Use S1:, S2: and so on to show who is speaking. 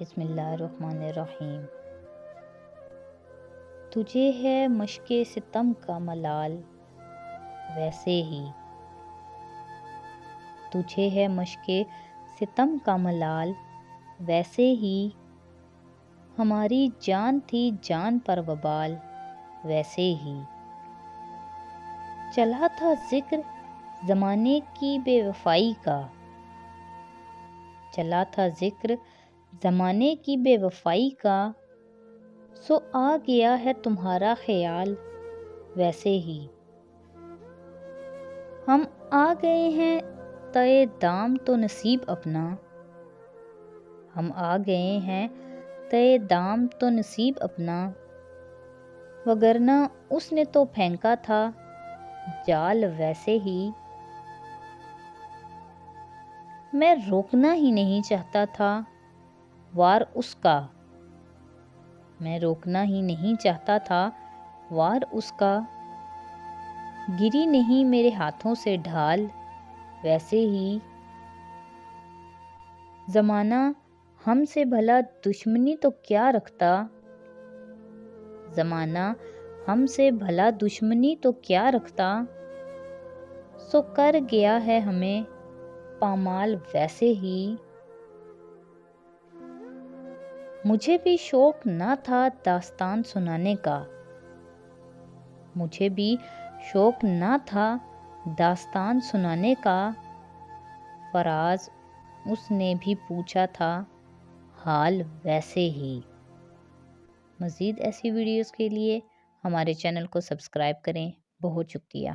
S1: بسم اللہ الرحمن الرحیم۔ تجھے ہے مشق ستم کا ملال ویسے ہی، تجھے ہے مشق ستم کا ملال ویسے ہی، ہماری جان تھی جان پر وبال ویسے ہی، چلا تھا ذکر زمانے کی بے وفائی کا، چلا تھا ذکر زمانے کی بے وفائی کا، سو آ گیا ہے تمہارا خیال ویسے ہی، ہم آ گئے ہیں تئے دام تو نصیب اپنا، ہم آ گئے ہیں تئے دام تو نصیب اپنا، وگرنہ اس نے تو پھینکا تھا جال ویسے ہی، میں روکنا ہی نہیں چاہتا تھا وار اس کا، میں روکنا ہی نہیں چاہتا تھا وار اس کا، گری نہیں میرے ہاتھوں سے ڈھال ویسے ہی، زمانہ ہم سے بھلا دشمنی تو کیا رکھتا، زمانہ ہم سے بھلا دشمنی تو کیا رکھتا، سو کر گیا ہے ہمیں پامال ویسے ہی، مجھے بھی شوق نہ تھا داستان سنانے کا، مجھے بھی شوق نہ تھا داستان سنانے کا، فراز اس نے بھی پوچھا تھا حال ویسے ہی۔ مزید ایسی ویڈیوز کے لیے ہمارے چینل کو سبسکرائب کریں۔ بہت شکریہ۔